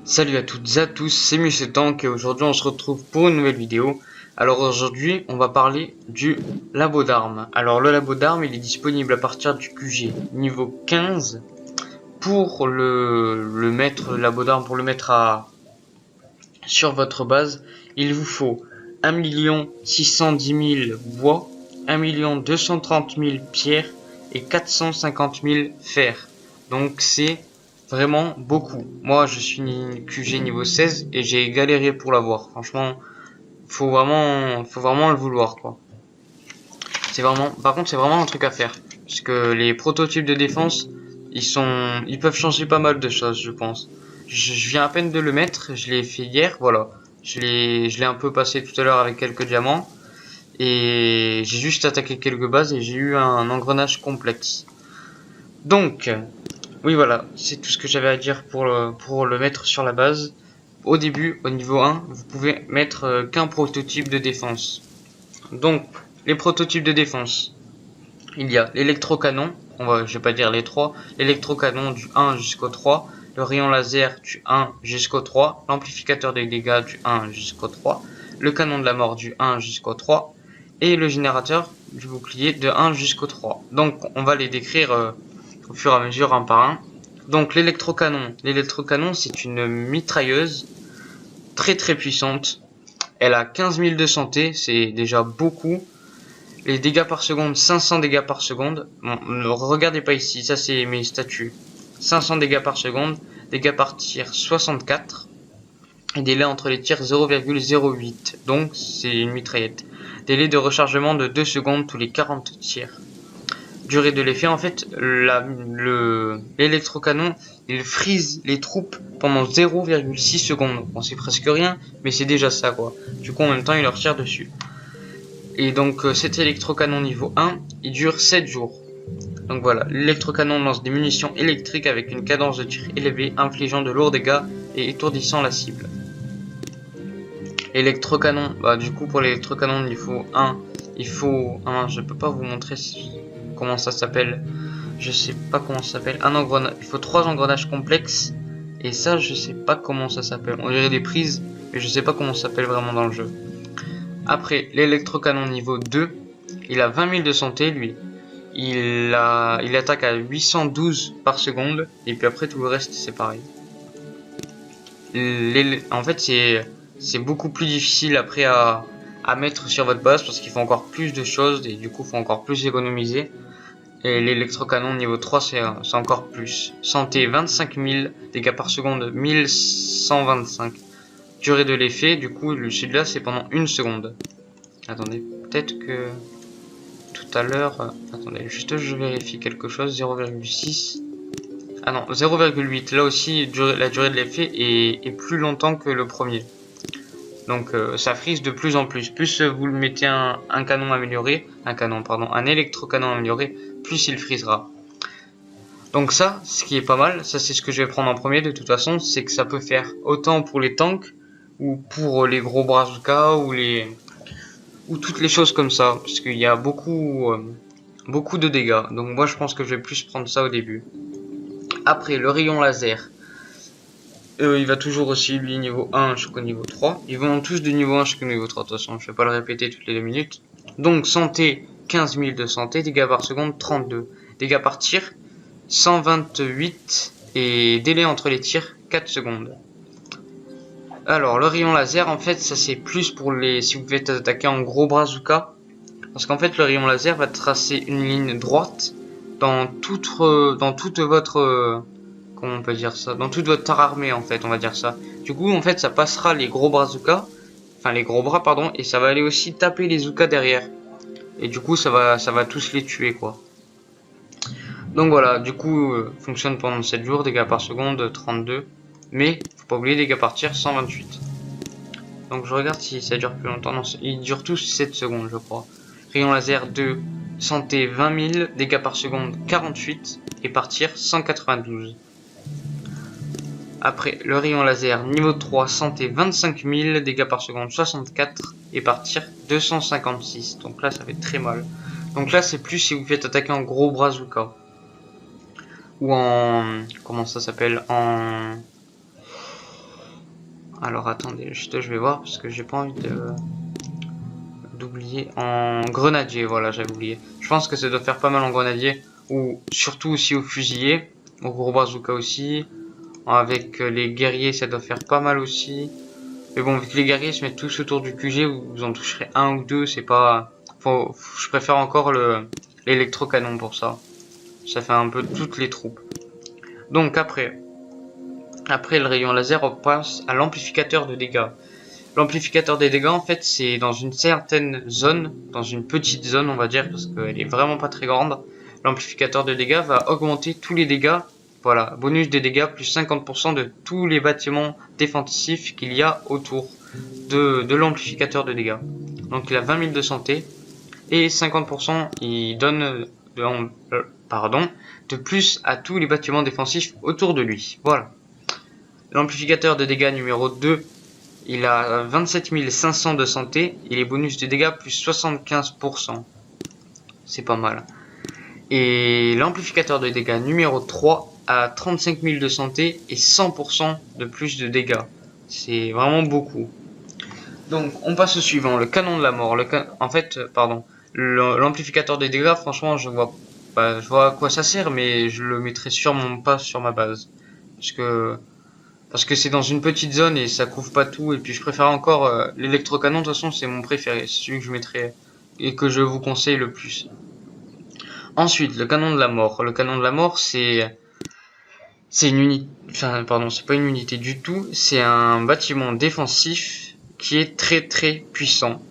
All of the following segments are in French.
Salut à toutes et à tous, c'est Monsieur Tank et aujourd'hui on se retrouve pour une nouvelle vidéo. Alors aujourd'hui on va parler du labo d'armes. Alors le labo d'armes il est disponible à partir du QG niveau 15. Pour le mettre, le labo d'armes, pour le mettre sur votre base, il vous faut 1 610 000 bois, 1 230 000 pierres et 450 000 fer. Donc c'est vraiment beaucoup. Moi je suis QG niveau 16 et j'ai galéré pour l'avoir. Franchement, faut vraiment le vouloir quoi. Par contre c'est vraiment un truc à faire. Parce que les prototypes de défense, ils peuvent changer pas mal de choses je pense. Je viens à peine de le mettre, je l'ai fait hier, voilà. Je l'ai un peu passé tout à l'heure avec quelques diamants. Et j'ai juste attaqué quelques bases et j'ai eu un engrenage complexe. Donc, oui voilà, c'est tout ce que j'avais à dire pour le mettre sur la base. Au début, au niveau 1, vous pouvez mettre qu'un prototype de défense. Donc, les prototypes de défense. Il y a l'électrocanon, je vais pas dire les trois, l'électrocanon du 1 jusqu'au 3, le rayon laser du 1 jusqu'au 3, l'amplificateur des dégâts du 1 jusqu'au 3, le canon de la mort du 1 jusqu'au 3, et le générateur du bouclier de 1 jusqu'au 3. Donc on va les décrire au fur et à mesure un par un. Donc l'électrocanon c'est une mitrailleuse très très puissante. Elle a 15 000 de santé, c'est déjà beaucoup. Les dégâts par seconde, 500 dégâts par seconde. Bon, ne regardez pas ici, ça c'est mes statuts. 500 dégâts par seconde, dégâts par tir 64. Et délai entre les tirs 0,08. Donc c'est une mitraillette. Délai de rechargement de 2 secondes tous les 40 tirs. Durée de l'effet, en fait, l'électrocanon, il freeze les troupes pendant 0,6 secondes. Bon, c'est presque rien, mais c'est déjà ça, quoi. Du coup, en même temps, il leur tire dessus. Et donc, cet électrocanon niveau 1, il dure 7 jours. Donc voilà, l'électrocanon lance des munitions électriques avec une cadence de tir élevée, infligeant de lourds dégâts et étourdissant la cible. Électrocanon, du coup, pour l'électrocanon niveau 1, il faut... je peux pas vous montrer comment ça s'appelle. Je sais pas comment ça s'appelle. Il faut 3 engrenages complexes. Et ça, je sais pas comment ça s'appelle. On dirait des prises, mais je sais pas comment ça s'appelle vraiment dans le jeu. Après, l'électrocanon niveau 2, il a 20 000 de santé, lui. Il attaque à 812 par seconde. Et puis après, tout le reste, c'est pareil. En fait, c'est beaucoup plus difficile après à mettre sur votre base parce qu'il faut encore plus de choses et du coup, il faut encore plus économiser. Et l'électrocanon niveau 3, c'est encore plus. Santé 25 000, dégâts par seconde 1125. Durée de l'effet, du coup, celui-là, c'est pendant 1 seconde. Attendez, peut-être que tout à l'heure... attendez, juste je vérifie quelque chose. 0,6. Ah non, 0,8. Là aussi, la durée de l'effet est plus longtemps que le premier. Donc ça frise de plus en plus. Plus vous le mettez un canon amélioré, un électrocanon amélioré, plus il frisera. Donc ça, ce qui est pas mal, ça c'est ce que je vais prendre en premier de toute façon, c'est que ça peut faire autant pour les tanks ou pour les gros bazookas ou toutes les choses comme ça, parce qu'il y a beaucoup de dégâts. Donc moi je pense que je vais plus prendre ça au début. Après le rayon laser, il va toujours aussi lui niveau 1 jusqu'au niveau 3. Ils vont tous de niveau 1 jusqu'au niveau 3 de toute façon, je vais pas le répéter toutes les 2 minutes. Donc santé 15 000 de santé, dégâts par seconde 32, dégâts par tir 128 et délai entre les tirs 4 secondes. Alors le rayon laser en fait ça c'est plus pour si vous faites attaquer en gros bazooka. Parce qu'en fait le rayon laser va tracer une ligne droite dans toute votre... comment on peut dire ça, dans toute votre armée en fait, on va dire ça. Du coup en fait ça passera les gros bazookas, enfin les gros bras pardon, et ça va aller aussi taper les zoukas derrière. Et du coup ça va tous les tuer quoi. Donc voilà, du coup fonctionne pendant 7 jours, dégâts par seconde 32, mais faut pas oublier dégâts par tir 128. Donc je regarde si ça dure plus longtemps, non, ils durent tous 7 secondes je crois. Rayon laser 2, santé 20 000, dégâts par seconde 48 et par tir 192. Après le rayon laser niveau 3, santé 25 000, dégâts par seconde 64 et par tir 256. Donc là ça fait très mal. Donc là c'est plus si vous faites attaquer en gros bazooka. Ou en... comment ça s'appelle, Alors attendez, juste je vais voir parce que j'ai pas envie d'oublier. En grenadier, voilà, j'avais oublié. Je pense que ça doit faire pas mal en grenadier, ou surtout aussi au fusilier, au gros bazooka aussi. Avec les guerriers, ça doit faire pas mal aussi. Mais bon, vu que les guerriers se mettent tous autour du QG, vous en toucherez un ou deux, c'est pas... je préfère encore l'électrocanon pour ça. Ça fait un peu toutes les troupes. Donc après le rayon laser, on passe à l'amplificateur de dégâts. L'amplificateur des dégâts, en fait, c'est dans une certaine zone, dans une petite zone, on va dire, parce qu'elle est vraiment pas très grande. L'amplificateur de dégâts va augmenter tous les dégâts. Voilà, bonus de dégâts plus 50% de tous les bâtiments défensifs qu'il y a autour de l'amplificateur de dégâts. Donc il a 20 000 de santé et 50% il donne de plus à tous les bâtiments défensifs autour de lui. Voilà. L'amplificateur de dégâts numéro 2, il a 27 500 de santé et les bonus de dégâts plus 75%. C'est pas mal. Et l'amplificateur de dégâts numéro 3 a 35 000 de santé et 100% de plus de dégâts. C'est vraiment beaucoup. Donc on passe au suivant, le canon de la mort. L'amplificateur des dégâts, franchement, je vois à quoi ça sert, mais je le mettrai sûrement pas sur ma base. Parce que c'est dans une petite zone et ça couvre pas tout. Et puis je préfère encore l'électrocanon, de toute façon c'est mon préféré. C'est celui que je mettrai et que je vous conseille le plus. Ensuite, le canon de la mort. Le canon de la mort, c'est une unité. Enfin, pardon, c'est pas une unité du tout. C'est un bâtiment défensif qui est très très puissant.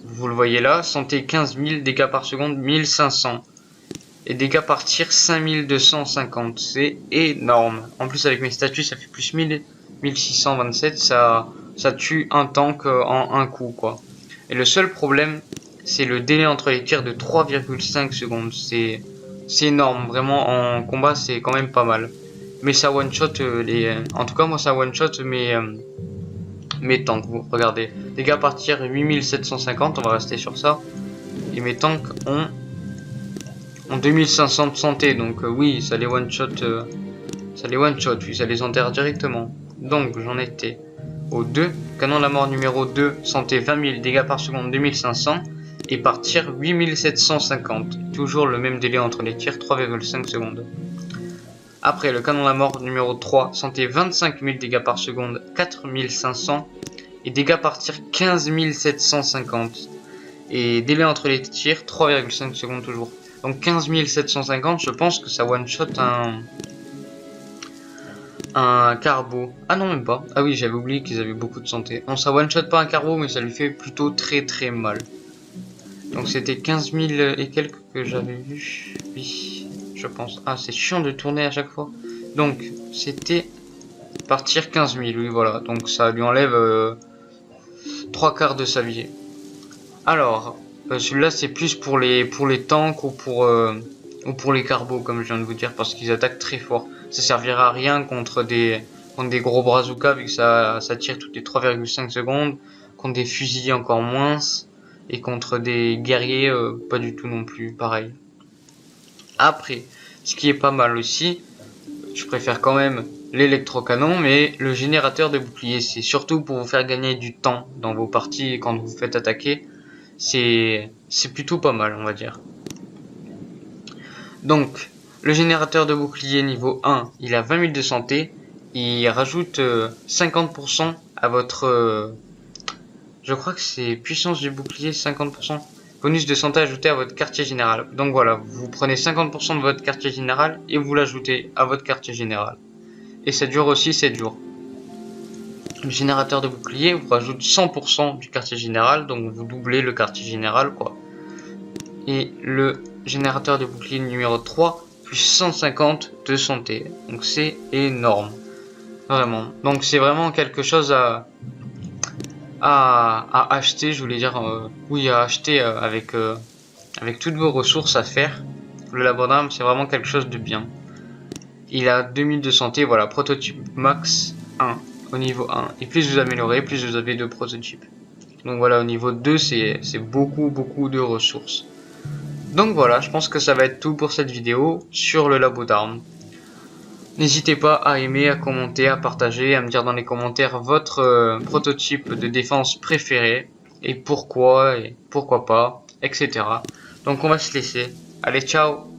Vous le voyez là, santé 15 000, dégâts par seconde 1500. Et dégâts par tir 5250. C'est énorme. En plus, avec mes statuts, ça fait plus 1627. Ça tue un tank en un coup, quoi. Et le seul problème, c'est le délai entre les tirs de 3,5 secondes. C'est énorme. Vraiment, en combat, c'est quand même pas mal. Mais ça one-shot en tout cas, moi, ça one-shot mes tanks. Vous regardez. Dégâts par tir 8750. On va rester sur ça. Et mes tanks ont 2500 de santé. Donc, oui, ça les one-shot. Puis ça les enterre directement. Donc, j'en étais au 2. Canon de la mort numéro 2. Santé 20 000. Dégâts par seconde 2500. Et par tir 8750. Toujours le même délai entre les tirs, 3,5 secondes. Après, le canon de la mort numéro 3, santé 25 000 dégâts par seconde, 4500. Et dégâts par tir 15 750. Et délai entre les tirs, 3,5 secondes toujours. Donc 15 750, je pense que ça one-shot un carbo. Ah non, même pas. Ah oui, j'avais oublié qu'ils avaient beaucoup de santé. Non, ça one-shot pas un carbo, mais ça lui fait plutôt très très mal. Donc c'était 15 000 et quelques que j'avais vu. Oui, je pense. Ah, c'est chiant de tourner à chaque fois. Donc c'était partir 15 000, oui, voilà. Donc ça lui enlève 3 quarts de sa vie. Alors, celui-là c'est plus pour les tanks ou pour les carbos, comme je viens de vous dire, parce qu'ils attaquent très fort. Ça servira à rien contre des gros bazookas, vu que ça tire toutes les 3,5 secondes, contre des fusils encore moins. Et contre des guerriers, pas du tout non plus, pareil. Après, ce qui est pas mal aussi, je préfère quand même l'électrocanon, mais le générateur de bouclier, c'est surtout pour vous faire gagner du temps dans vos parties quand vous vous faites attaquer. C'est plutôt pas mal, on va dire. Donc, le générateur de bouclier niveau 1, il a 20 000 de santé. Il rajoute 50% à votre... je crois que c'est puissance du bouclier 50%. Bonus de santé ajouté à votre quartier général. Donc voilà, vous prenez 50% de votre quartier général et vous l'ajoutez à votre quartier général. Et ça dure aussi 7 jours. Le générateur de bouclier vous rajoute 100% du quartier général, donc vous doublez le quartier général, quoi. Et le générateur de bouclier numéro 3, plus 150 de santé. Donc c'est énorme. Vraiment. Donc c'est vraiment quelque chose à acheter, je voulais dire, oui, à acheter avec toutes vos ressources à faire. Le labo d'armes, c'est vraiment quelque chose de bien. Il a 2000 de santé, voilà, prototype max 1 au niveau 1. Et plus vous améliorez, plus vous avez de prototypes. Donc voilà, au niveau 2, c'est beaucoup de ressources. Donc voilà, je pense que ça va être tout pour cette vidéo sur le labo d'armes. N'hésitez pas à aimer, à commenter, à partager, à me dire dans les commentaires votre prototype de défense préféré et pourquoi pas, etc. Donc on va se laisser. Allez, ciao!